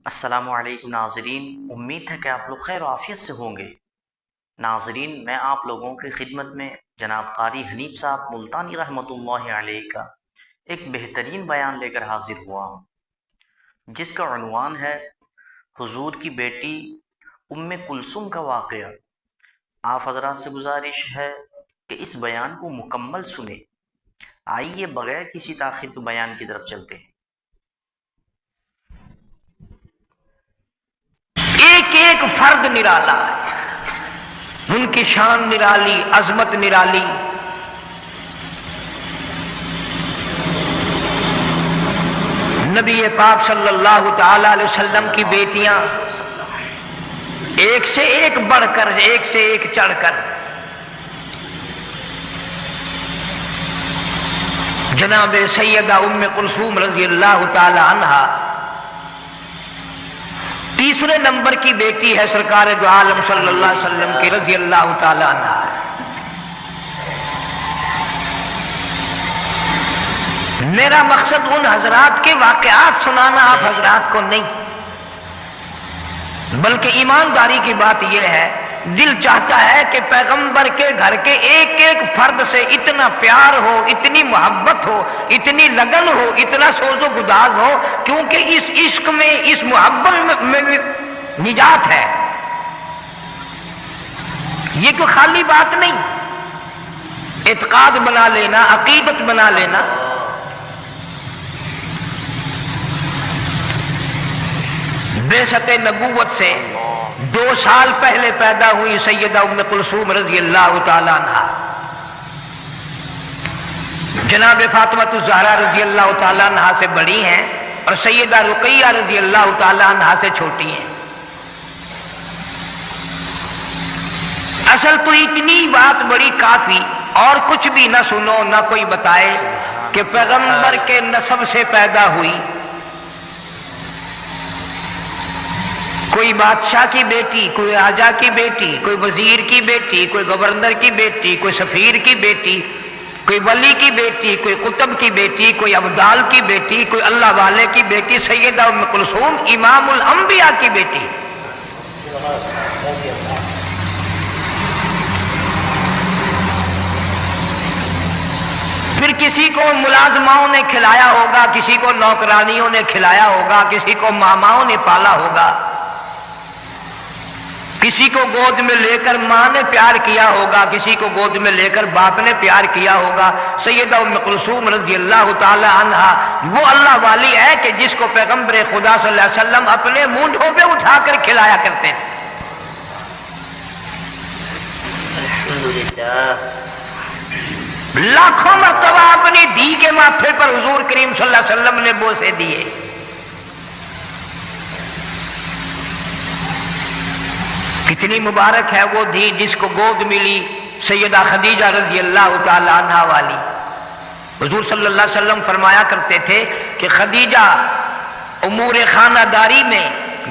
السلام علیکم ناظرین، امید ہے کہ آپ لوگ خیر و عافیت سے ہوں گے۔ ناظرین، میں آپ لوگوں کی خدمت میں جناب قاری حنیف صاحب ملتانی رحمۃ اللہ علیہ کا ایک بہترین بیان لے کر حاضر ہوا ہوں، جس کا عنوان ہے حضور کی بیٹی ام کلثوم کا واقعہ۔ آپ حضرات سے گزارش ہے کہ اس بیان کو مکمل سنیں۔ آئیے بغیر کسی تاخیر کے بیان کی طرف چلتے ہیں۔ ایک ایک فرد نرالا، ان کی شان نرالی، عظمت نرالی۔ نبی پاک صلی اللہ تعالی علیہ وسلم کی بیٹیاں ایک سے ایک بڑھ کر، ایک سے ایک چڑھ کر۔ جناب سیدہ ام کلثوم رضی اللہ تعالی عنہا تیسرے نمبر کی بیٹی ہے سرکار دو عالم صلی اللہ علیہ وسلم کی رضی اللہ تعالی عنہ۔ میرا مقصد ان حضرات کے واقعات سنانا آپ حضرات کو نہیں، بلکہ ایمانداری کی بات یہ ہے، دل چاہتا ہے کہ پیغمبر کے گھر کے ایک ایک فرد سے اتنا پیار ہو، اتنی محبت ہو، اتنی لگن ہو، اتنا سوز و گداز ہو، کیونکہ اس عشق میں، اس محبت میں نجات ہے۔ یہ کوئی خالی بات نہیں، اعتقاد بنا لینا، عقیدت بنا لینا۔ بعثت نبوت سے 2 سال پہلے پیدا ہوئی سیدہ ام کلثوم رضی اللہ تعالی عنہ، جناب فاطمہ الزہرا رضی اللہ تعالی عنہ سے بڑی ہیں اور سیدہ رقیہ رضی اللہ تعالی عنہ سے چھوٹی ہیں۔ اصل تو اتنی بات بڑی کافی، اور کچھ بھی نہ سنو، نہ کوئی بتائے کہ پیغمبر کے نسب سے پیدا ہوئی، کوئی بادشاہ کی بیٹی، کوئی راجا کی بیٹی، کوئی وزیر کی بیٹی، کوئی گورنر کی بیٹی، کوئی سفیر کی بیٹی، کوئی ولی کی بیٹی، کوئی قطب کی بیٹی، کوئی ابدال کی بیٹی، کوئی اللہ والے کی بیٹی، سیدہ ام کلثوم امام الانبیاء کی بیٹی۔ پھر کسی کو ملازماؤں نے کھلایا ہوگا، کسی کو نوکرانیوں نے کھلایا ہوگا، کسی کو ماماؤں نے پالا ہوگا، کسی کو گود میں لے کر ماں نے پیار کیا ہوگا، کسی کو گود میں لے کر باپ نے پیار کیا ہوگا۔ سیدہ ام کلثوم رضی اللہ تعالی عنہا وہ اللہ والی ہے کہ جس کو پیغمبر خدا صلی اللہ علیہ وسلم اپنے مونڈھوں پہ اٹھا کر کھلایا کرتے تھے۔ لاکھوں مرتبہ اپنی دھی کے ماتھے پر حضور کریم صلی اللہ علیہ وسلم نے بوسے دیے۔ کتنی مبارک ہے وہ دھی جس کو گود ملی سیدہ خدیجہ رضی اللہ تعالی عنہا والی۔ حضور صلی اللہ علیہ وسلم فرمایا کرتے تھے کہ خدیجہ امور خانہ داری میں،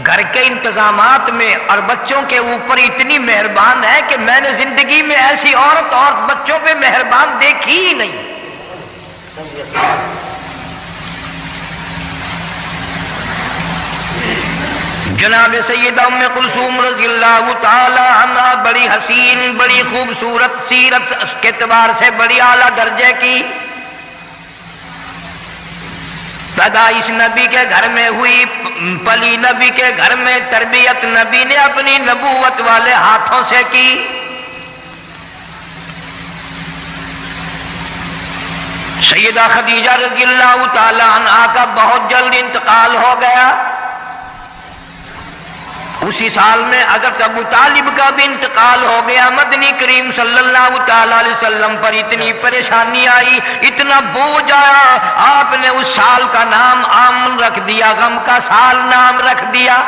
گھر کے انتظامات میں اور بچوں کے اوپر اتنی مہربان ہے کہ میں نے زندگی میں ایسی عورت اور بچوں پہ مہربان دیکھی ہی نہیں۔ جناب سیدہ ام کلثوم رضی اللہ تعالی عنہ بڑی حسین، بڑی خوبصورت، سیرت کے اعتبار سے بڑی اعلیٰ درجے کی پیدائش نبی کے گھر میں ہوئی، پلی نبی کے گھر میں، تربیت نبی نے اپنی نبوت والے ہاتھوں سے کی۔ سیدہ خدیجہ رضی اللہ تعالی عنہا کا بہت جلد انتقال ہو گیا۔ اسی سال میں حضرت ابو طالب کا بھی انتقال ہو گیا۔ مدنی کریم صلی اللہ تعالی علیہ وسلم پر اتنی پریشانی آئی، اتنا بوجھ آیا، آپ نے اس سال کا نام آمن رکھ دیا، غم کا سال نام رکھ دیا۔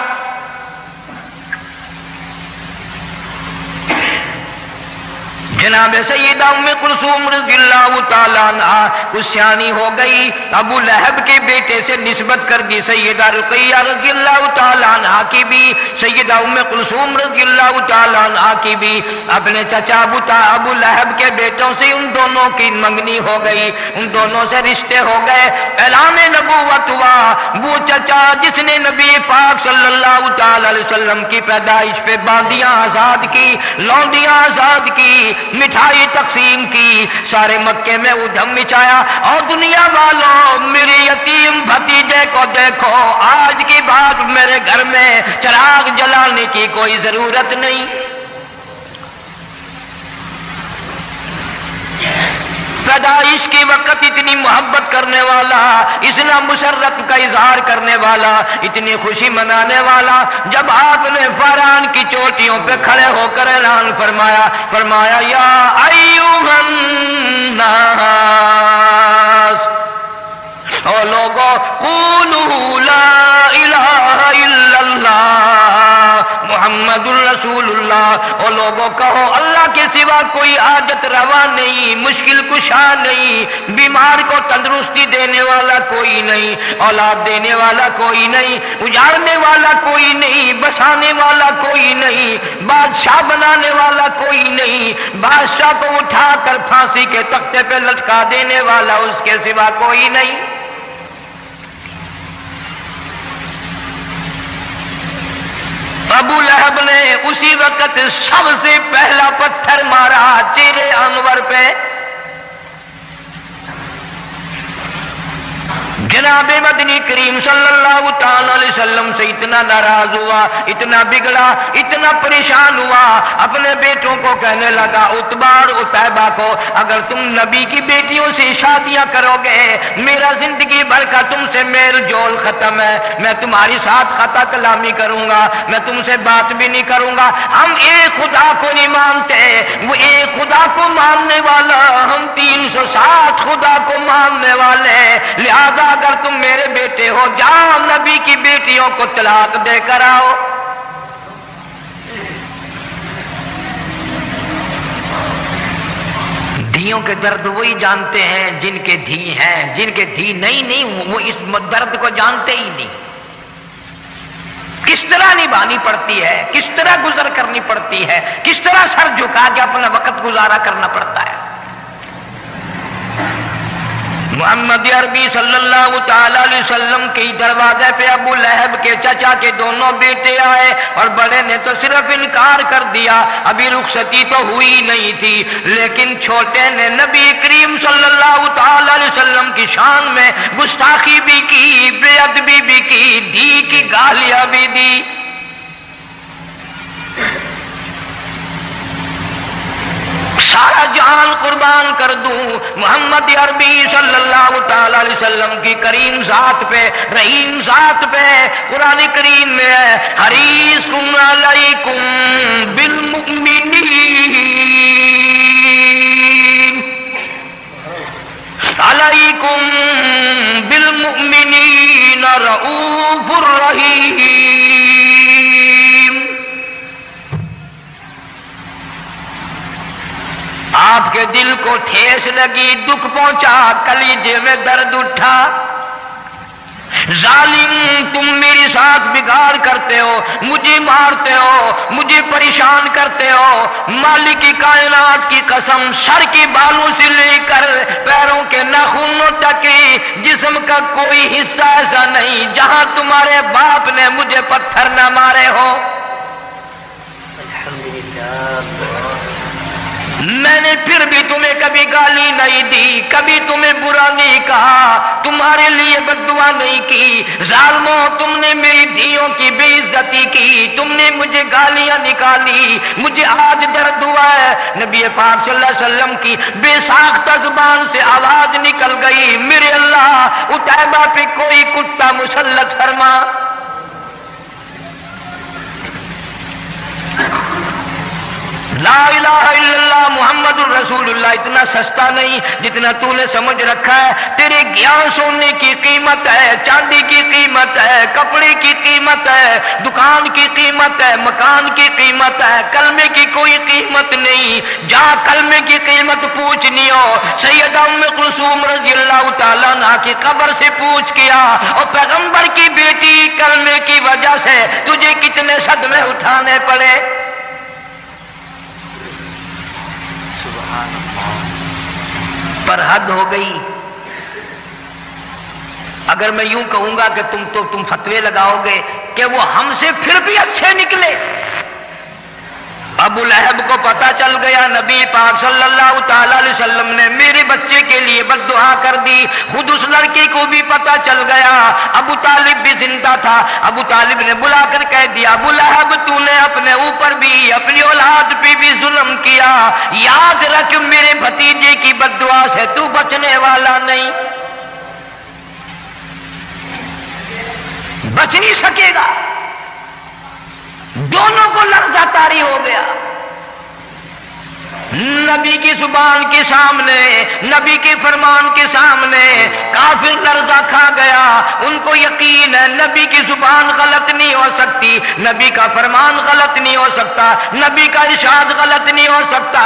جناب سیدہ ام کلثوم رضی اللہ تعالی عنہا کچھ سیانی ہو گئی، ابو لہب کے بیٹے سے نسبت کر دی۔ سیدہ رقیہ رضی اللہ تعالی عنہا کی بھی، سیدہ ام کلثوم رضی اللہ تعالی عنہا کی بھی اپنے چچا ابو لہب کے بیٹوں سے ان دونوں کی منگنی ہو گئی، ان دونوں سے رشتے ہو گئے۔ اعلان نبوت ہوا، وہ چچا جس نے نبی پاک صلی تعالی علیہ وسلم کی پیدائش پہ باندیاں آزاد کی، لونڈیاں آزاد کی، مٹھائی تقسیم کی، سارے مکے میں ادھم مچایا، اور دنیا والوں میرے یتیم بھتیجے کو دیکھو، آج کی بات میرے گھر میں چراغ جلانے کی کوئی ضرورت نہیں۔ پیدائش کے وقت اتنی محبت کرنے والا، اتنا مسرت کا اظہار کرنے والا، اتنی خوشی منانے والا، جب آپ نے فاران کی چوٹیوں پہ کھڑے ہو کر اعلان فرمایا یا ایھا الناس، او لوگو قولوا لا الہ الا اللہ محمد الرسول اللہ، او لوگوں کہو اللہ کے سوا کوئی حاجت روا نہیں، مشکل کشا نہیں، بیمار کو تندرستی دینے والا کوئی نہیں، اولاد دینے والا کوئی نہیں، اجاڑنے والا کوئی نہیں، بسانے والا کوئی نہیں، بادشاہ بنانے والا کوئی نہیں، بادشاہ کو اٹھا کر پھانسی کے تختے پہ لٹکا دینے والا اس کے سوا کوئی نہیں۔ ابو لہب نے اسی وقت سب سے پہلا پتھر مارا چہرے انور پہ۔ جناب مدنی کریم صلی اللہ تعالی علیہ وسلم سے اتنا ناراض ہوا، اتنا بگڑا، اتنا پریشان ہوا، اپنے بیٹوں کو کہنے لگا، عتبہ اور عتیبہ کو، اگر تم نبی کی بیٹیوں سے شادیاں کرو گے میرا زندگی بھر کا تم سے میل جول ختم ہے، میں تمہاری ساتھ خطا کلامی کروں گا، میں تم سے بات بھی نہیں کروں گا، ہم ایک خدا کو نہیں مانتے، وہ ایک خدا کو ماننے والا، ہم 360 خدا کو ماننے والے، لہذا اگر تم میرے بیٹے ہو جاؤ نبی کی بیٹیوں کو طلاق دے کر آؤ۔ دھیوں کے درد وہی جانتے ہیں جن کے دھی ہیں، جن کے دھی نہیں وہ اس درد کو جانتے ہی نہیں، کس طرح نبھانی پڑتی ہے، کس طرح گزر کرنی پڑتی ہے، کس طرح سر جھکا کے اپنا وقت گزارا کرنا پڑتا ہے۔ محمد عربی صلی اللہ تعالی علیہ وسلم کے دروازے پہ ابو لہب کے چچا کے دونوں بیٹے آئے، اور بڑے نے تو صرف انکار کر دیا، ابھی رخصتی تو ہوئی نہیں تھی، لیکن چھوٹے نے نبی کریم صلی اللہ تعالی علیہ وسلم کی شان میں گستاخی بھی کی، بے ادبی بھی کی، دی کی گالیاں بھی دی۔ سارا جان قربان کر دوں محمد عربی صلی اللہ تعالی علیہ وسلم کی کریم ذات پہ، رحیم ذات پہ۔ قرآن کریم میں ہے حریص علیکم بالمؤمنین علیکم بالمؤمنین رؤوف الرحیم۔ آپ کے دل کو ٹھیس لگی، دکھ پہنچا، کلیجے میں درد اٹھا، ظالم تم میرے ساتھ بگاڑ کرتے ہو، مجھے مارتے ہو، مجھے پریشان کرتے ہو، مالک کی کائنات کی قسم، سر کے بالوں سے لے کر پیروں کے ناخنوں تک جسم کا کوئی حصہ ایسا نہیں جہاں تمہارے باپ نے مجھے پتھر نہ مارے ہو۔ میں نے پھر بھی تمہیں کبھی گالی نہیں دی، کبھی تمہیں برا نہیں کہا، تمہارے لیے بد دعا نہیں کی۔ ظالموں تم نے میری دھیوں کی بے عزتی کی، تم نے مجھے گالیاں نکالی، مجھے آج درد ہوا ہے۔ نبی پاک صلی اللہ علیہ وسلم کی بے ساختہ زبان سے آواز نکل گئی، میرے اللہ عتیبہ پہ کوئی کتا مسلط فرما۔ لا الہ الا اللہ محمد الرسول اللہ اتنا سستا نہیں جتنا تو نے سمجھ رکھا ہے۔ تیرے گیان سونے کی قیمت ہے، چاندی کی قیمت ہے، کپڑے کی قیمت ہے، دکان کی قیمت ہے، مکان کی قیمت ہے، کلمے کی کوئی قیمت نہیں۔ جا کلمے کی قیمت پوچھنی ہو سیدہ ام کلثوم رضی اللہ تعالیٰ عنہا کی قبر سے پوچھ کیا، اور پیغمبر کی بیٹی کلمے کی وجہ سے تجھے کتنے صدمے اٹھانے پڑے۔ پر حد ہو گئی، اگر میں یوں کہوں گا کہ تم فتوے لگاؤ گے کہ وہ ہم سے پھر بھی اچھے نکلے. ابو لہب کو پتا چل گیا نبی پاک صلی اللہ تعالی علیہ وسلم نے میرے بچے کے لیے بد دعا کر دی. خود اس لڑکی کو بھی پتا چل گیا. ابو طالب بھی زندہ تھا. ابو طالب نے بلا کر کہہ دیا ابو لہب تو نے اپنے اوپر بھی اپنی اولاد پہ بھی ظلم کیا. یاد رکھ میرے بھتیجے کی بد دعا سے تو بچنے والا نہیں، بچ نہیں سکے گا. دونوں کو لرزہ طاری ہو گیا. نبی کی زبان کے سامنے، نبی کے فرمان کے سامنے کافر لرزہ کھا گیا. ان کو یقین ہے نبی کی زبان غلط نہیں ہو سکتی، نبی کا فرمان غلط نہیں ہو سکتا، نبی کا ارشاد غلط نہیں ہو سکتا.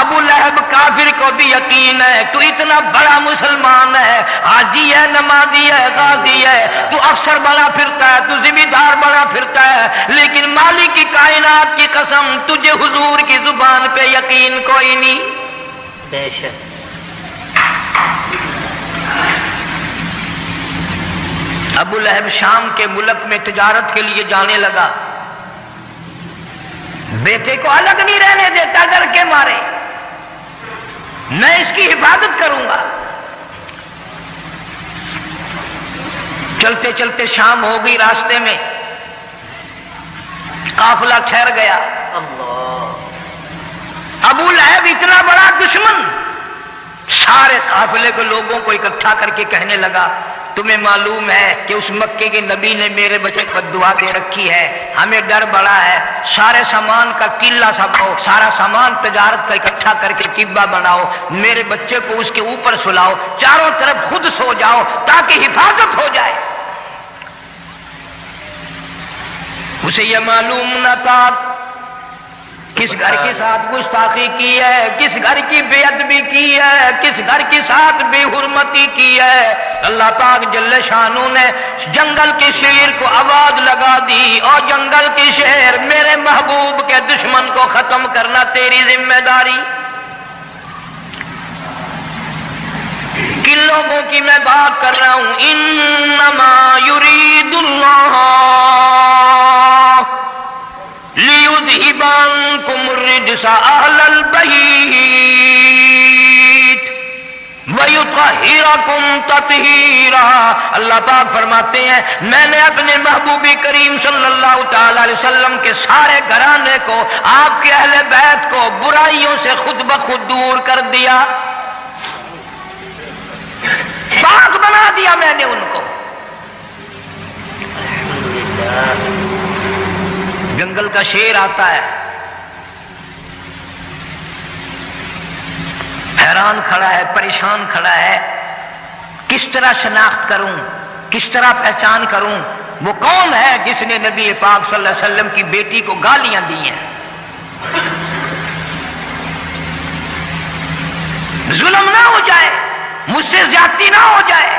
ابو لہب کافر کو بھی یقین ہے تو اتنا بڑا مسلمان ہے، حاجی ہے، نمازی ہے، غازی ہے، تو افسر بنا پھرتا ہے، تو ذمہ دار بنا پھرتا ہے، لیکن مالک کی کائنات کی قسم تجھے حضور کی زبان پہ یقین کوئی نہیں. بے شک. ابو لہب شام کے ملک میں تجارت کے لیے جانے لگا. بیٹے کو الگ نہیں رہنے دیتا ڈر کے مارے، میں اس کی حفاظت کروں گا. چلتے چلتے شام ہو گئی، راستے میں قافلہ ٹھہر گیا. اللہ. ابو لہب اتنا بڑا دشمن سارے قافلے کے لوگوں کو اکٹھا کر کے کہنے لگا تمہیں معلوم ہے کہ اس مکے کے نبی نے میرے بچے کو دعا دے رکھی ہے، ہمیں ڈر بڑا ہے، سارے سامان کا قلعہ سباؤ، سارا سامان تجارت کا اکٹھا کر کے قبہ بناؤ، میرے بچے کو اس کے اوپر سلاؤ، چاروں طرف خود سو جاؤ تاکہ حفاظت ہو جائے. اسے یہ معلوم نہ تھا کس گھر کے ساتھ گستاخی کی ہے، کس گھر کی بے ادبی کی ہے، کس گھر کے ساتھ بے حرمتی کی ہے. اللہ پاک جل شانہ نے جنگل کے شیر کو آواز لگا دی اور جنگل کے شیر میرے محبوب کے دشمن کو ختم کرنا تیری ذمہ داری. کن لوگوں کی میں بات کر رہا ہوں؟ انما یرید اللہ لِيُذْهِبَ عَنْكُمُ الرِّجْسَ أَهْلَ الْبَيْتِ وَيُطَهِّرَكُمْ تَطْهِيرًا. اللہ پاک فرماتے ہیں میں نے اپنے محبوب کریم صلی اللہ تعالی علیہ وسلم کے سارے گھرانے کو، آپ کے اہل بیت کو برائیوں سے خود بخود دور کر دیا، پاک بنا دیا میں نے ان کو. جنگل کا شیر آتا ہے، حیران کھڑا ہے، پریشان کھڑا ہے، کس طرح شناخت کروں، کس طرح پہچان کروں وہ کون ہے جس نے نبی پاک صلی اللہ علیہ وسلم کی بیٹی کو گالیاں دی ہیں. ظلم نہ ہو جائے، مجھ سے زیادتی نہ ہو جائے.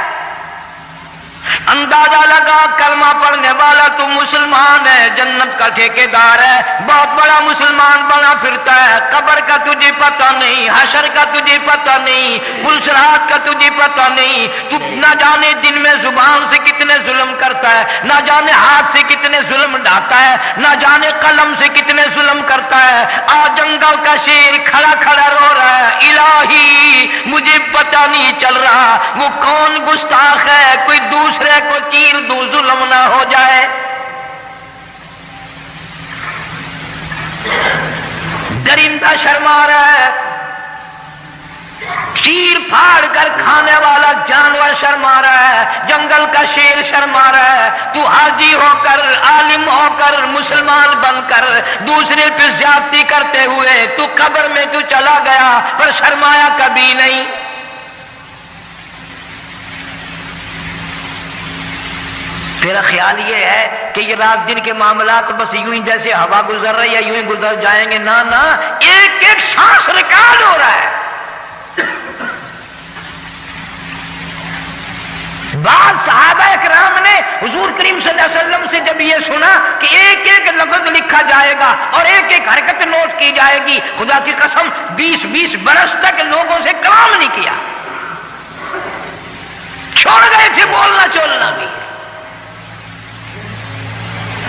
اندازہ لگا کلمہ پڑھنے والا تو مسلمان ہے، جنت کا ٹھیکیدار ہے، بہت بڑا مسلمان بنا پھرتا ہے، قبر کا تجھے پتہ نہیں، حشر کا تجھے پتہ نہیں، پلسرات کا تجھے پتہ نہیں، تو نہ جانے دن میں زبان سے کتنے ظلم کرتا ہے، نہ جانے ہاتھ سے کتنے ظلم ڈھاتا ہے، نہ جانے قلم سے کتنے ظلم کرتا ہے. آج جنگل کا شیر کھڑا کھڑا رو رہا ہے الہی مجھے پتہ نہیں چل رہا وہ کون گستاخ ہے، کوئی دوسرے کو چیر دوں ظلم نہ ہو جائے. درندہ شرما رہا ہے، چیر پھاڑ کر کھانے والا جانور شرما رہا ہے، جنگل کا شیر شرما رہا ہے. تو حاجی ہو کر، عالم ہو کر، مسلمان بن کر دوسرے پہ زیادتی کرتے ہوئے تو قبر میں تو چلا گیا پر شرمایا کبھی نہیں. تیرا خیال یہ ہے کہ یہ رات دن کے معاملات بس یوں ہی جیسے ہوا گزر رہی ہے یوں ہی گزر جائیں گے؟ نہ نہ، ایک ایک سانس ریکارڈ ہو رہا ہے. بعض صحابہ اکرام نے حضور کریم صلی اللہ علیہ وسلم سے جب یہ سنا کہ ایک ایک لفظ لکھا جائے گا اور ایک ایک حرکت نوٹ کی جائے گی، خدا کی قسم 20-20 برس تک لوگوں سے کلام نہیں کیا. چھوڑ گئے تھے بولنا چولنا بھی.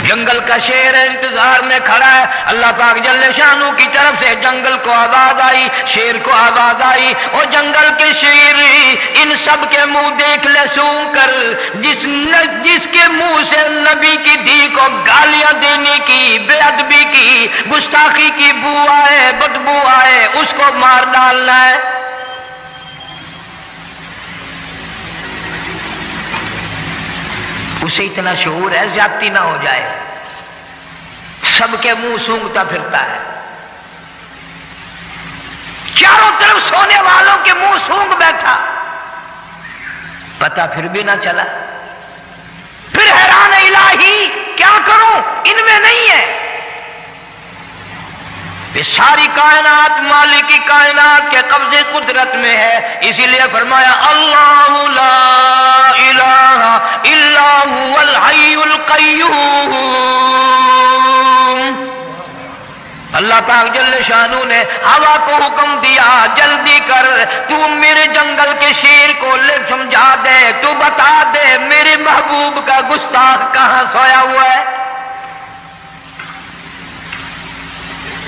جنگل کا شیر انتظار میں کھڑا ہے. اللہ پاک جل شانو کی طرف سے جنگل کو آواز آئی, شیر کو آواز آئی, او جنگل کے شیر ان سب کے منہ دیکھ لے سون کر, جس کے منہ سے نبی کی دھی کو گالیاں دینے کی, بے ادبی کی, گستاخی کی بو آئے, بدبو آئے, اس کو مار ڈالنا ہے. اسے اتنا شعور ہے زیادتی نہ ہو جائے, سب کے منہ سونگتا پھرتا ہے, چاروں طرف سونے والوں کے منہ سونگ بیٹھا, پتہ پھر بھی نہ چلا. پھر حیران الہی کیا کروں, ان میں نہیں ہے. یہ ساری کائنات مالک کی کائنات کے قبضے قدرت میں ہے, اسی لیے فرمایا اللہ لا الہ الا هو الحی القیوم. اللہ پاک جل شانو نے ہوا کو حکم دیا, جلدی کر, تو میرے جنگل کے شیر کو لے سمجھا دے, تو بتا دے میرے محبوب کا گستاخ کہاں سویا ہوا ہے.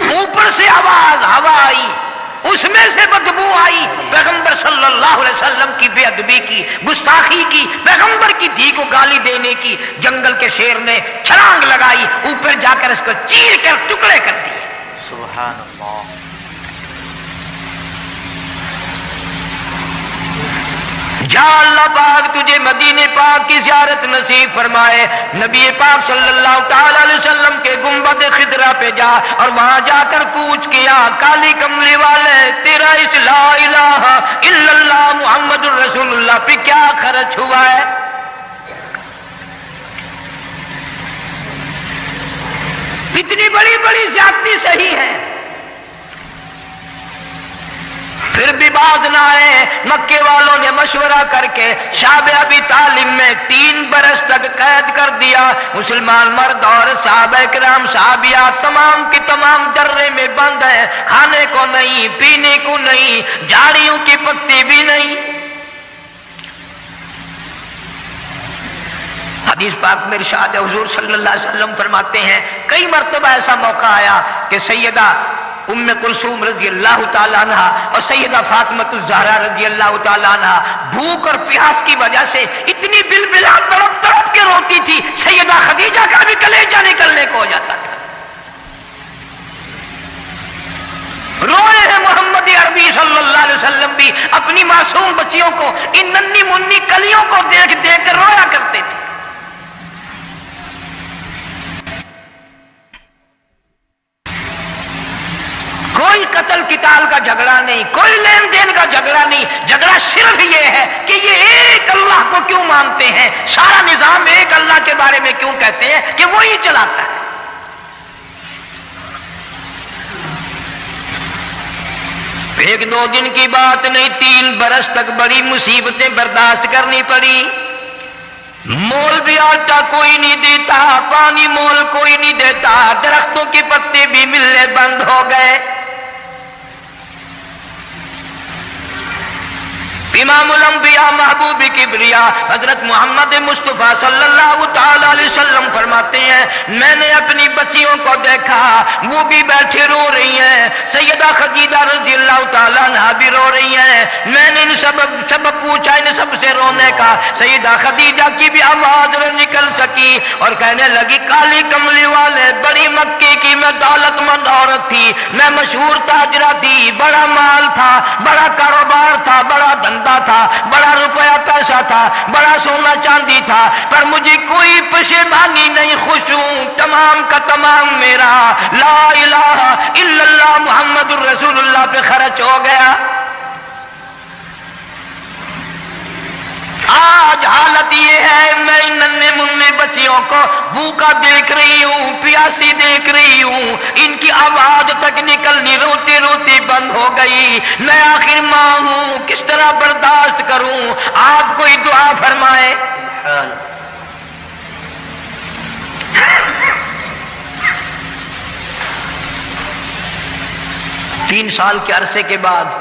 اوپر سے آواز ہوا آئی, اس میں سے بدبو آئی, پیغمبر صلی اللہ علیہ وسلم کی بے ادبی کی, گستاخی کی, پیغمبر کی دھی کو گالی دینے کی. جنگل کے شیر نے چھلانگ لگائی, اوپر جا کر اس کو چیر کر ٹکڑے کر دیے. سبحان اللہ. جا اللہ پاک تجھے مدینے پاک کی زیارت نصیب فرمائے. نبی پاک صلی اللہ تعالی علیہ وسلم کے گنبد خضرا پہ جا, اور وہاں جا کر پوچھ کیا کالی کملی والے تیرا اس لا الہ الا اللہ محمد الرسول اللہ پہ کیا خرچ ہوا ہے. اتنی بڑی بڑی زیادتی صحیح ہے, پھر بھی بات نہ آئے. مکے والوں نے مشورہ کر کے شعب ابی طالب میں 3 برس تک قید کر دیا. مسلمان مرد اور صحابہ کرام صحابیات تمام کی تمام درے میں بند ہیں, کھانے کو نہیں, پینے کو نہیں, جھاڑیوں کی پتی بھی نہیں. حدیث پاک میں ارشاد حضور صلی اللہ علیہ وسلم فرماتے ہیں کئی مرتبہ ایسا موقع آیا کہ سیدہ ام کلثوم رضی اللہ تعالیٰ عنہ اور سیدہ فاطمہ الزہرا رضی اللہ تعالیٰ عنہ بھوک اور پیاس کی وجہ سے اتنی بلبلا تڑپ تڑپ کے روتی تھی, سیدہ خدیجہ کا بھی کلیجہ نکلنے کو ہو جاتا تھا. روئے ہیں محمد عربی صلی اللہ علیہ وسلم بھی اپنی معصوم بچیوں کو, ان ننھی منی کلیوں کو دیکھ دیکھ کر رویا کرتے تھے. کوئی قتل قتال کا جھگڑا نہیں, کوئی لین دین کا جھگڑا نہیں, جھگڑا صرف یہ ہے کہ یہ ایک اللہ کو کیوں مانتے ہیں, سارا نظام ایک اللہ کے بارے میں کیوں کہتے ہیں کہ وہی چلاتا ہے. ایک دو دن کی بات نہیں, 3 برس تک بڑی مصیبتیں برداشت کرنی پڑی. مول بھی آٹا کوئی نہیں دیتا, پانی مول کوئی نہیں دیتا, درختوں کے پتے بھی ملنے بند ہو گئے. امام الانبیاء محبوب کبریا حضرت محمد مصطفیٰ صلی اللہ تعالی علیہ وسلم فرماتے ہیں میں نے اپنی بچیوں کو دیکھا, وہ بھی بیٹھے رو رہی ہیں, سیدہ خدیجہ رضی اللہ تعالیٰ عنہ بھی رو رہی ہیں. میں نے ان سب پوچھا ان سب سے رونے کا, سیدہ خدیجہ کی بھی آواز نہ نکل سکی اور کہنے لگی کالی کملی والے بڑی مکے کی میں دولت مند عورت تھی, میں مشہور تاجرہ تھی, بڑا مال تھا, بڑا کاروبار تھا, بڑا دھندا تھا, بڑا روپیہ پیسہ تھا, بڑا سونا چاندی تھا, پر مجھے کوئی پشیمانی نہیں, خوش ہوں تمام کا تمام میرا لا الہ الا اللہ محمد الرسول اللہ پہ خرچ ہو گیا. آج حالت یہ ہے میں ان ننھے منھے بچیوں کو بھوکا دیکھ رہی ہوں, پیاسی دیکھ رہی ہوں, ان کی آواز تک نکلنی روتی روتی بند ہو گئی. میں آخر ماں ہوں, کس طرح برداشت کروں, آپ کوئی دعا فرمائے. 3 سال کے عرصے کے بعد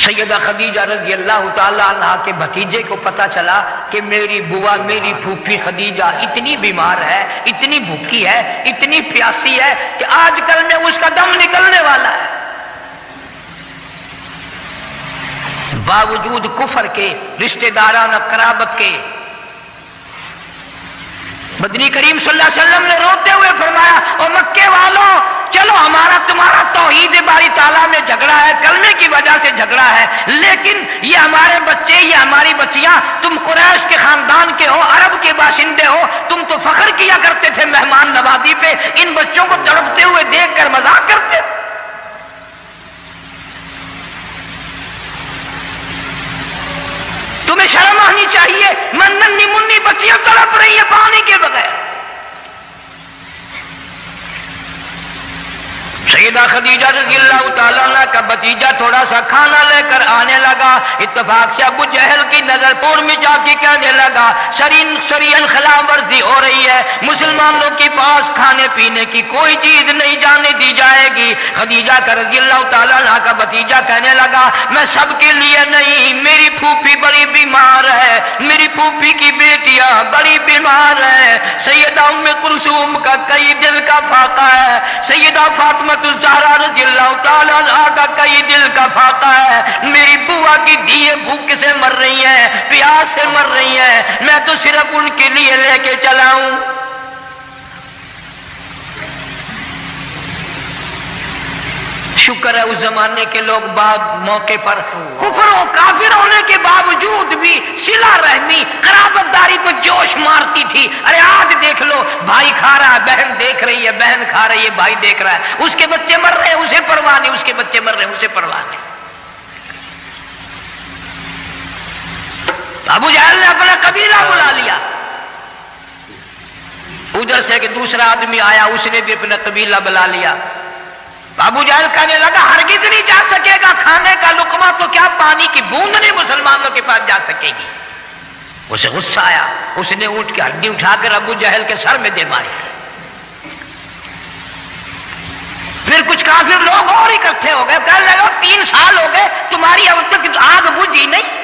سیدہ خدیجہ رضی اللہ تعالی عنہا کے بھتیجے کو پتا چلا کہ میری بوا میری پھوپھی خدیجہ اتنی بیمار ہے، اتنی بھوکی ہے، اتنی پیاسی ہے کہ آج کل میں اس کا دم نکلنے والا ہے۔ باوجود کفر کے، رشتہ دارانہ قرابت کے، مدنی کریم صلی اللہ علیہ وسلم نے روتے ہوئے فرمایا او مکے والوں، چلو ہمارا تمہارا توحید باری تعالیٰ میں جھگڑا ہے، کلمے کی وجہ سے جھگڑا ہے، لیکن یہ ہمارے بچے، یہ ہماری بچیاں، تم قریش کے خاندان کے ہو، عرب کے باشندے ہو، تم تو فخر کیا کرتے تھے مہمان نوازی پہ، ان بچوں کو تڑپتے ہوئے دیکھ کر مذاق کرتے تھے۔ تمہیں شرم آنی چاہیے، ننھی منی بچیاں تڑپ رہی ہیں پانی کے بغیر۔ سیدہ خدیجہ رضی اللہ تعالیٰ عنہ کا بھتیجا تھوڑا سا کھانا لے کر آنے لگا، اتفاق سے ابو جہل کی نظر پور میں جا کے کہنے لگا شرین خلاف ورزی ہو رہی ہے، مسلمانوں کے پاس کھانے پینے کی کوئی چیز نہیں جانے دی جائے گی۔ خدیجہ کا رضی اللہ تعالیٰ عنہ کا بھتیجا کہنے لگا میں سب کے لیے نہیں، میری پھوپھی بڑی بیمار ہے، میری پھوپھی کی بیٹیاں بڑی بیمار ہے، سیدہ ام کلثوم کا کئی دل کا فاقہ ہے، سیدہ فاطمہ الزہرا رضی اللہ تعالیٰ عنہا کا کئی دل کا فاقہ ہے، میری بوا کی دیے بھوک سے مر رہی ہیں، پیاس سے مر رہی ہیں، میں تو صرف ان کے لیے لے کے چلا ہوں۔ شکر ہے اس زمانے کے لوگ بعد موقع پر کفر و کافر ہونے کے باوجود بھی صلہ رحمی قرابت داری کو جوش مارتی تھی۔ ارے آج دیکھ لو، بھائی کھا رہا ہے بہن دیکھ رہی ہے، بہن کھا رہی ہے بھائی دیکھ رہا ہے، اس کے بچے مر رہے ہیں اسے پرواہ نہیں، اس کے بچے مر رہے ہیں اسے پرواہ نہیں۔ ابو جہل نے اپنا قبیلہ بلا لیا، ادھر سے کہ دوسرا آدمی آیا اس نے بھی اپنا قبیلہ بلا لیا۔ ابو جہل کہنے لگا ہرگز نہیں جا سکے گا، کھانے کا لقمہ تو کیا پانی کی بوند نہیں مسلمانوں کے پاس جا سکے گی۔ اسے غصہ آیا، اس نے اونٹ کی ہڈی اٹھا کر ابو جہل کے سر میں دے ماری۔ پھر کچھ کافر لوگ اور اکٹھے ہو گئے، کہنے لگا 3 سال ہو گئے تمہاری اب تک آگ بجھی نہیں۔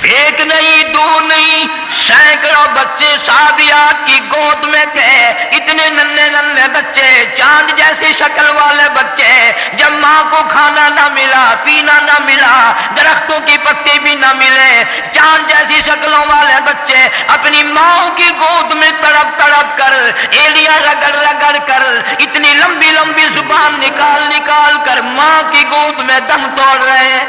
ایک نہیں دو نہیں سینکڑوں بچے صحابیات کی گود میں تھے، اتنے ننھے ننھے بچے، چاند جیسی شکل والے بچے، جب ماں کو کھانا نہ ملا، پینا نہ ملا، درختوں کی پتی بھی نہ ملے، چاند جیسی شکلوں والے بچے اپنی ماں کی گود میں تڑپ تڑپ کر، ایڑیاں رگڑ رگڑ کر، اتنی لمبی لمبی زبان نکال نکال کر ماں کی گود میں دم توڑ رہے ہیں۔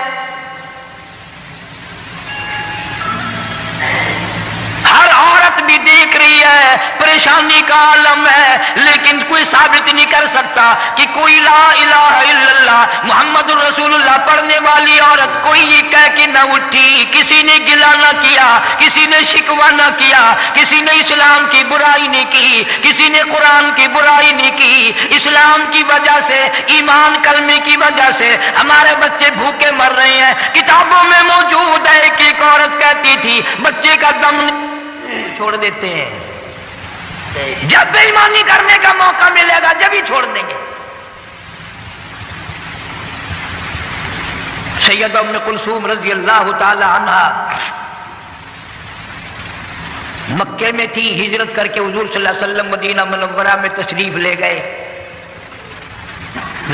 ہر عورت بھی دیکھ رہی ہے، پریشانی کا عالم ہے، لیکن کوئی ثابت نہیں کر سکتا کہ کوئی لا الہ الا اللہ محمد الرسول اللہ پڑھنے والی عورت کوئی یہ کہہ کے نہ اٹھی، کسی نے گلہ نہ کیا، کسی نے شکوہ نہ کیا، کسی نے اسلام کی برائی نہیں کی، کسی نے قرآن کی برائی نہیں کی۔ اسلام کی وجہ سے، ایمان کلمے کی وجہ سے ہمارے بچے بھوکے مر رہے ہیں۔ کتابوں میں موجود ہے کہ ایک عورت کہتی تھی بچے کا دم چھوڑ دیتے ہیں، جب بے ایمانی کرنے کا موقع ملے گا جب ہی چھوڑ دیں گے۔ سیدہ ام کلثوم رضی اللہ تعالی عنہا مکے میں تھی، ہجرت کر کے حضور صلی اللہ علیہ وسلم مدینہ منورہ میں تشریف لے گئے۔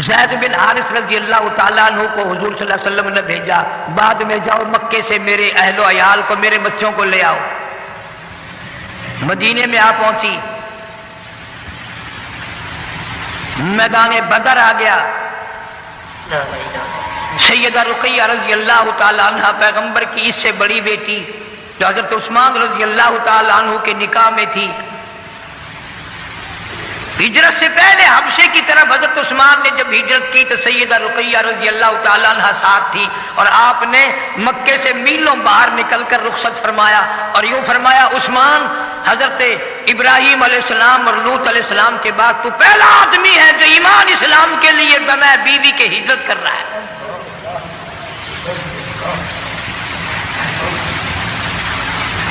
زید بن حارث رضی اللہ تعالیٰ عنہ کو حضور صلی اللہ علیہ وسلم نے بھیجا، بعد میں جاؤ مکے سے میرے اہل و عیال کو، میرے بچوں کو لے آؤ۔ مدینے میں آ پہنچی، میدان بدر آ گیا۔ سیدہ رقیہ رضی اللہ تعالیٰ عنہ پیغمبر کی اس سے بڑی بیٹی جو حضرت عثمان رضی اللہ تعالیٰ عنہ کے نکاح میں تھی، ہجرت سے پہلے حبشے کی طرف حضرت عثمان نے جب ہجرت کی تو سیدہ رقیہ رضی اللہ تعالیٰ عنہ ساتھ تھی، اور آپ نے مکے سے میلوں باہر نکل کر رخصت فرمایا اور یوں فرمایا عثمان، حضرت ابراہیم علیہ السلام اور لوط علیہ السلام کے بعد تو پہلا آدمی ہے جو ایمان اسلام کے لیے بنا بیوی کے ہجرت کر رہا ہے۔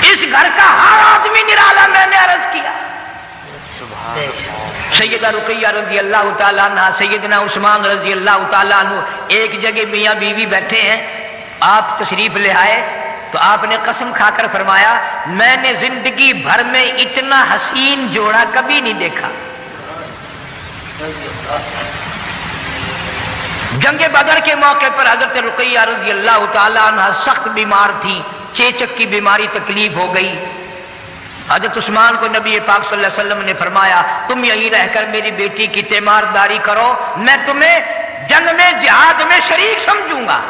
اس گھر کا ہر آدمی نرالا، میں نے عرض کیا سیدہ رقیہ رضی اللہ تعالیٰ عنہ، سیدنا عثمان رضی اللہ تعالیٰ عنہ ایک جگہ میاں بیوی بیٹھے ہیں، آپ تشریف لے آئے تو آپ نے قسم کھا کر فرمایا میں نے زندگی بھر میں اتنا حسین جوڑا کبھی نہیں دیکھا۔ جنگ بدر کے موقع پر حضرت رقیہ رضی اللہ تعالیٰ عنہ سخت بیمار تھی، چیچک کی بیماری تکلیف ہو گئی۔ حضرت عثمان کو نبی پاک صلی اللہ علیہ وسلم نے فرمایا تم یہیں رہ کر میری بیٹی کی تیمارداری کرو، میں تمہیں جنگ میں جہاد میں شریک سمجھوں گا۔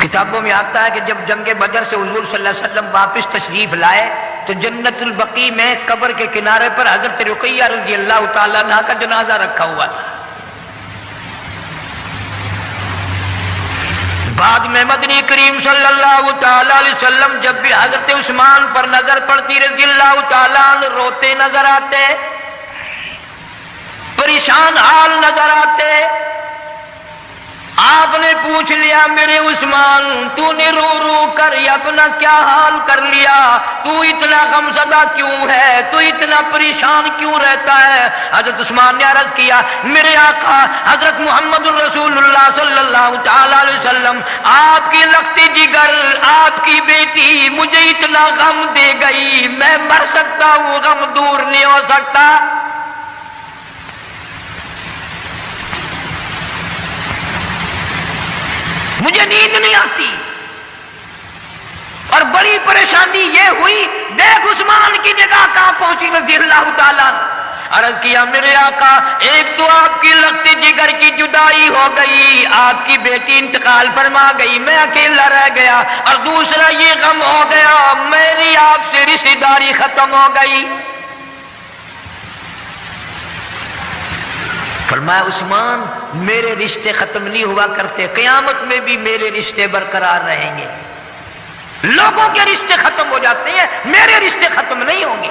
کتابوں میں آتا ہے کہ جب جنگ بدر سے حضور صلی اللہ علیہ وسلم واپس تشریف لائے تو جنت البقیع میں قبر کے کنارے پر حضرت رقیہ رضی اللہ تعالیٰ عنہ کا جنازہ رکھا ہوا تھا۔ بعد میں مدنی کریم صلی اللہ تعالیٰ علیہ وسلم جب بھی حضرت عثمان پر نظر پڑتی رضی اللہ تعالیٰ عنہ روتے نظر آتے، پریشان حال نظر آتے۔ آپ نے پوچھ لیا میرے عثمان تو نے رو رو کر اپنا کیا حال کر لیا، تو اتنا غمزدہ کیوں ہے، تو اتنا پریشان کیوں رہتا ہے؟ حضرت عثمان نے عرض کیا میرے آقا حضرت محمد الرسول اللہ صلی اللہ تعالیٰ علیہ وسلم آپ کی لخت جگر آپ کی بیٹی مجھے اتنا غم دے گئی، میں مر سکتا ہوں غم دور نہیں ہو سکتا۔ مجھے نیند نہیں آتی اور بڑی پریشانی یہ ہوئی دیکھ عثمان کی جگہ کہاں پہنچی رضی اللہ تعالیٰ۔ عرض کیا میرے آقا ایک تو آپ کی لخت جگر کی جدائی ہو گئی، آپ کی بیٹی انتقال فرما گئی، میں اکیلا رہ گیا، اور دوسرا یہ غم ہو گیا میری آپ سے رشتہ داری ختم ہو گئی۔ فرمایا عثمان میرے رشتے ختم نہیں ہوا کرتے، قیامت میں بھی میرے رشتے برقرار رہیں گے۔ لوگوں کے رشتے ختم ہو جاتے ہیں، میرے رشتے ختم نہیں ہوں گے۔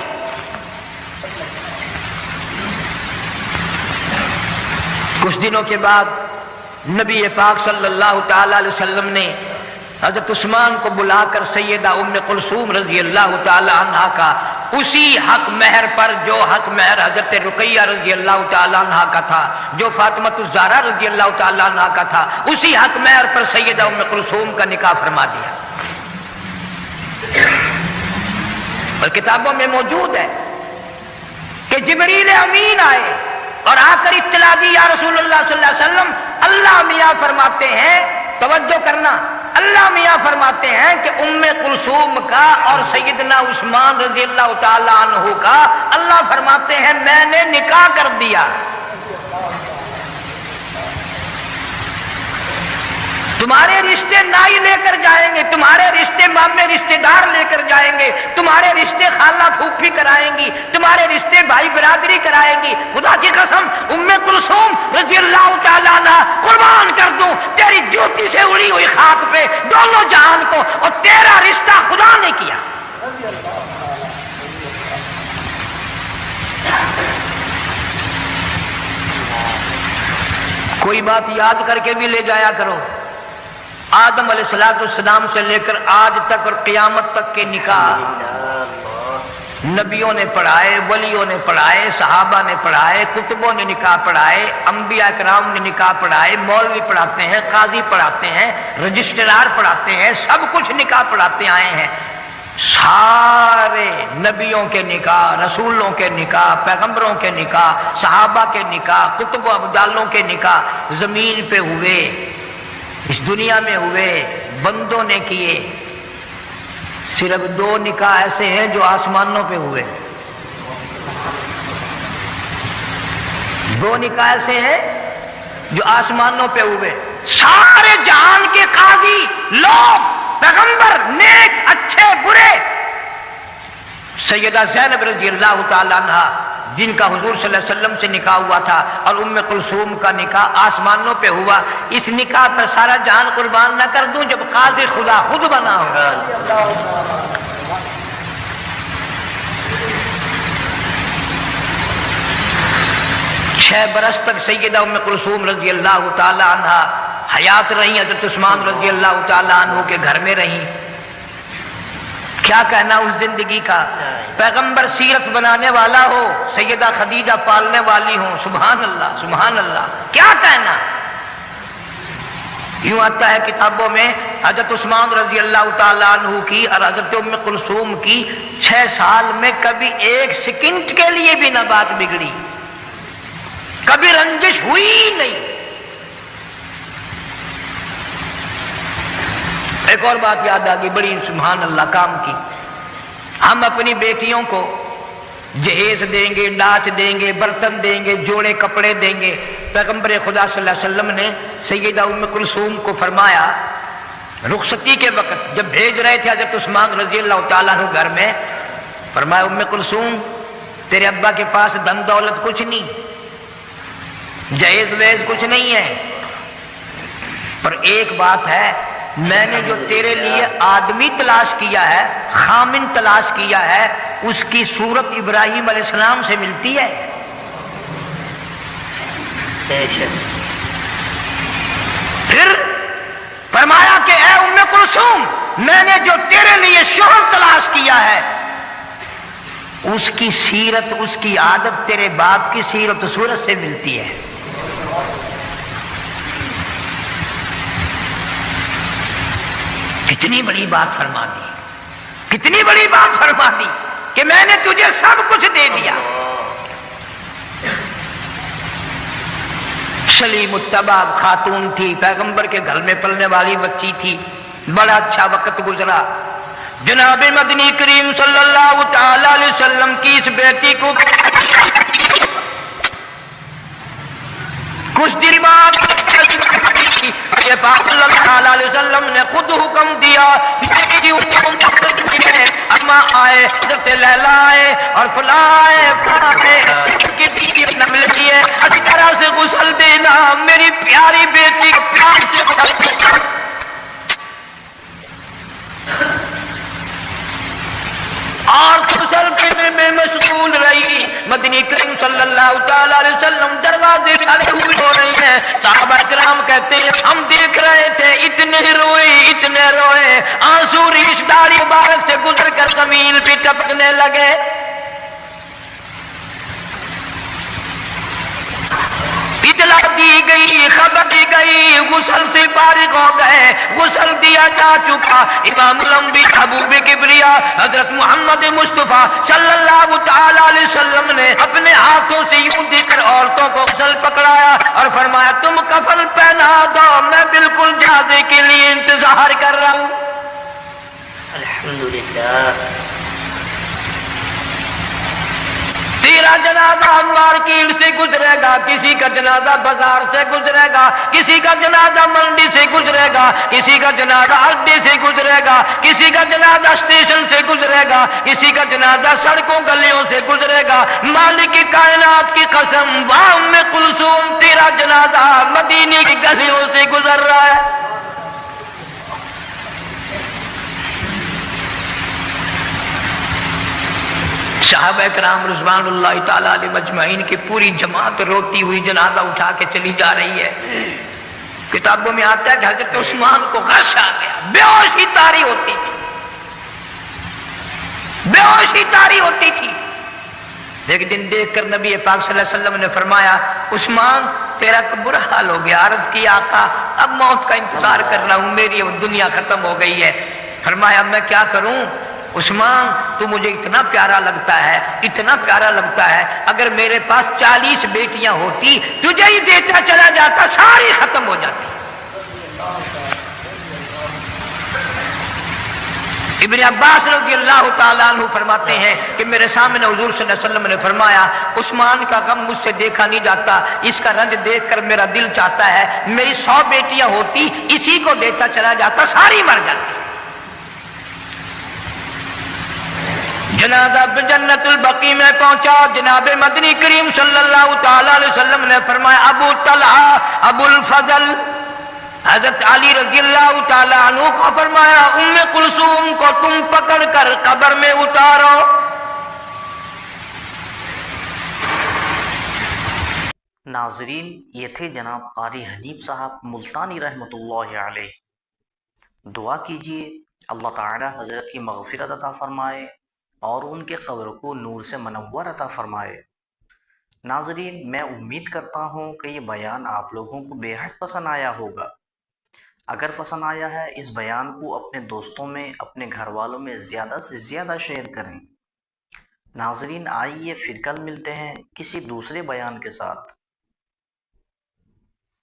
کچھ دنوں کے بعد نبی پاک صلی اللہ تعالی علیہ وسلم نے حضرت عثمان کو بلا کر سیدہ ام کلثوم رضی اللہ تعالی عنہا کا اسی حق مہر پر جو حق مہر حضرت رقیہ رضی اللہ تعالی عنہا کا تھا، جو فاطمہ الزہرا رضی اللہ تعالی عنہا کا تھا، اسی حق مہر پر سیدہ ام کلثوم کا نکاح فرما دیا۔ اور کتابوں میں موجود ہے کہ جبریل امین آئے اور آ کر اطلاع دی یا رسول اللہ صلی اللہ علیہ وسلم اللہ میاں فرماتے ہیں، توجہ کرنا، اللہ میاں فرماتے ہیں کہ ام کلثوم کا اور سیدنا عثمان رضی اللہ تعالی عنہ کا اللہ فرماتے ہیں میں نے نکاح کر دیا۔ تمہارے رشتے نائی لے کر جائیں گے، تمہارے رشتے مامے رشتے دار لے کر جائیں گے، تمہارے رشتے خالہ پھوپھی کرائیں گی، تمہارے رشتے بھائی برادری کرائیں گی۔ خدا کی قسم ام کلثوم رضی اللہ تعالیٰ عنہ قربان کر دوں تیری جوتی سے اڑی ہوئی خاک پہ دونوں جہان کو، اور تیرا رشتہ خدا نے کیا۔ کوئی بات یاد کر کے بھی لے جایا کرو، آدم علیہ السلام سے لے کر آج تک اور قیامت تک کے نکاح نبیوں نے پڑھائے، ولیوں نے پڑھائے، صحابہ نے پڑھائے، کتبوں نے نکاح پڑھائے، انبیاء کرام نے نکاح پڑھائے، مولوی پڑھاتے ہیں، قاضی پڑھاتے ہیں، رجسٹرار پڑھاتے ہیں، سب کچھ نکاح پڑھاتے آئے ہیں۔ سارے نبیوں کے نکاح، رسولوں کے نکاح، پیغمبروں کے نکاح، صحابہ کے نکاح، کتب و ابدالوں کے نکاح زمین پہ ہوئے، اس دنیا میں ہوئے، بندوں نے کیے۔ صرف دو نکاح ایسے ہیں جو آسمانوں پہ ہوئے، دو نکاح ایسے ہیں جو آسمانوں پہ ہوئے۔ سارے جہان کے قاضی لوگ، پیغمبر، نیک اچھے برے، سیدہ زینب رضی اللہ تعالی عنہ جن کا حضور صلی اللہ علیہ وسلم سے نکاح ہوا تھا، اور ام کلثوم کا نکاح آسمانوں پہ ہوا، اس نکاح پر سارا جان قربان نہ کر دوں جب قاضی خدا خود بنا ہوگا۔ 6 برس تک سیدہ ام کلثوم رضی اللہ تعالی عنہ حیات رہی، حضرت عثمان رضی اللہ تعالی عنہ کے گھر میں رہیں۔ کیا کہنا اس زندگی کا؟ پیغمبر سیرت بنانے والا ہو، سیدہ خدیجہ پالنے والی ہوں، سبحان اللہ سبحان اللہ، کیا کہنا؟ یوں آتا ہے کتابوں میں حضرت عثمان رضی اللہ تعالیٰ عنہ کی اور حضرت ام کلثوم کی 6 سال میں کبھی 1 سیکنڈ کے لیے بھی نہ بات بگڑی، کبھی رنجش ہوئی نہیں۔ ایک اور بات یاد آ گئی بڑی سبحان اللہ کام کی، ہم اپنی بیٹیوں کو جہیز دیں گے، ناچ دیں گے، برتن دیں گے، جوڑے کپڑے دیں گے۔ پیغمبر خدا صلی اللہ علیہ وسلم نے سیدہ ام کلثوم کو فرمایا رخصتی کے وقت جب بھیج رہے تھے حضرت عثمان رضی اللہ تعالیٰ عنہ گھر میں، فرمایا ام کلثوم تیرے ابا کے پاس دھن دولت کچھ نہیں، جہیز ویز کچھ نہیں ہے، پر ایک بات ہے، میں نے جو تیرے لیے آدمی تلاش کیا ہے، خامن تلاش کیا ہے، اس کی صورت ابراہیم علیہ السلام سے ملتی ہے۔ پھر فرمایا کہ اے ام کلثوم میں نے جو تیرے لیے شوہر تلاش کیا ہے اس کی سیرت، اس کی عادت تیرے باپ کی سیرت و صورت سے ملتی ہے۔ کتنی بڑی بات فرما دی، کتنی بڑی بات فرما دی کہ میں نے تجھے سب کچھ دے دیا۔ سلیم الطبع خاتون تھی، پیغمبر کے گھر میں پلنے والی بچی تھی، بڑا اچھا وقت گزرا۔ جناب مدنی کریم صلی اللہ تعالی علیہ وسلم کی اس بیٹی کو کچھ دیر بعد یہ پاک صلی اللہ علیہ وسلم نے خود حکم دیا، اما آئے، حضرت لیلا آئے اور فلاں آئے، ملتی ہے اسی طرح سے غسل دینا، میری پیاری بیٹی کو پیار سے غسل دینا۔ اور غسل کرنے میں مشغول رہی۔ مدنی کریم صلی اللہ تعالی علیہ وسلم دروازے پہ کھڑے ہوئے ہو رہے ہیں، صحابہ کرام کہتے ہیں ہم دیکھ رہے تھے، اتنے روئے، آنسو ریش داڑھی مبارک سے گزر کر زمین پہ ٹپکنے لگے۔ اطلاع دی گئی، خبر دی گئی، غسل سے فارغ ہو گئے، غسل دیا جا چکا۔ امام الانبیاء محبوب کبریا حضرت محمد مصطفیٰ صلی اللہ تعالی علیہ وسلم نے اپنے ہاتھوں سے یوں دے کر عورتوں کو غسل پکڑایا اور فرمایا تم کفن پہنا دو، میں بالکل جنازے کے لیے انتظار کر رہا ہوں۔ الحمدللہ۔ تیرا جنازہ مارکیٹ سے گزرے گا، کسی کا جنازہ بازار سے گزرے گا، کسی کا جنازہ منڈی سے گزرے گا، کسی کا جنازہ اڈے سے گزرے گا، کسی کا جنازہ اسٹیشن سے گزرے گا، کسی کا جنازہ سڑکوں گلیوں سے گزرے گا۔ مالک کی کائنات کی قسم، ام کلثوم تیرا جنازہ مدینے کی گلیوں سے گزر رہا ہے۔ صحابہ کرام رضوان اللہ تعالی علیہ مجمعین کی پوری جماعت روتی ہوئی جنازہ اٹھا کے چلی جا رہی ہے۔ کتابوں میں آتا ہے کہ حضرت عثمان کو غش آ گیا، بے ہوشی طاری ہوتی تھی، بے ہوشی طاری ہوتی تھی۔ ایک دن دیکھ کر نبی پاک صلی اللہ علیہ وسلم نے فرمایا عثمان تیرا تو برا حال ہو گیا۔ عرض کی آقا اب موت کا انتظار کر رہا ہوں، میری دنیا ختم ہو گئی ہے۔ فرمایا میں کیا کروں عثمان، تو مجھے اتنا پیارا لگتا ہے، اتنا پیارا لگتا ہے، اگر میرے پاس 40 بیٹیاں ہوتی تجھے ہی دیتا چلا جاتا، ساری ختم ہو جاتی۔ ابن عباس رضی اللہ تعالیٰ عنہ فرماتے ہیں کہ میرے سامنے حضور صلی اللہ علیہ وسلم نے فرمایا عثمان کا غم مجھ سے دیکھا نہیں جاتا، اس کا رنج دیکھ کر میرا دل چاہتا ہے میری 100 بیٹیاں ہوتی، اسی کو دیتا چلا جاتا، ساری مر جاتی۔ جنازہ جنت البقیع میں پہنچا، جناب مدنی کریم صلی اللہ تعالی علیہ وسلم نے فرمایا ابو طلحہ ابو الفضل حضرت علی رضی اللہ تعالی عنہ کو فرمایا ام کلثوم کو تم پکڑ کر قبر میں اتارو۔ ناظرین یہ تھے جناب قاری حنیف صاحب ملتانی رحمۃ اللہ علیہ۔ دعا کیجئے اللہ تعالی حضرت کی مغفرت عطا فرمائے اور ان کے قبر کو نور سے منور عطا فرمائے۔ ناظرین، میں امید کرتا ہوں کہ یہ بیان آپ لوگوں کو بے حد پسند آیا ہوگا۔ اگر پسند آیا ہے، اس بیان کو اپنے دوستوں میں، اپنے گھر والوں میں زیادہ سے زیادہ شیئر کریں۔ ناظرین، آئیے پھر کل ملتے ہیں کسی دوسرے بیان کے ساتھ۔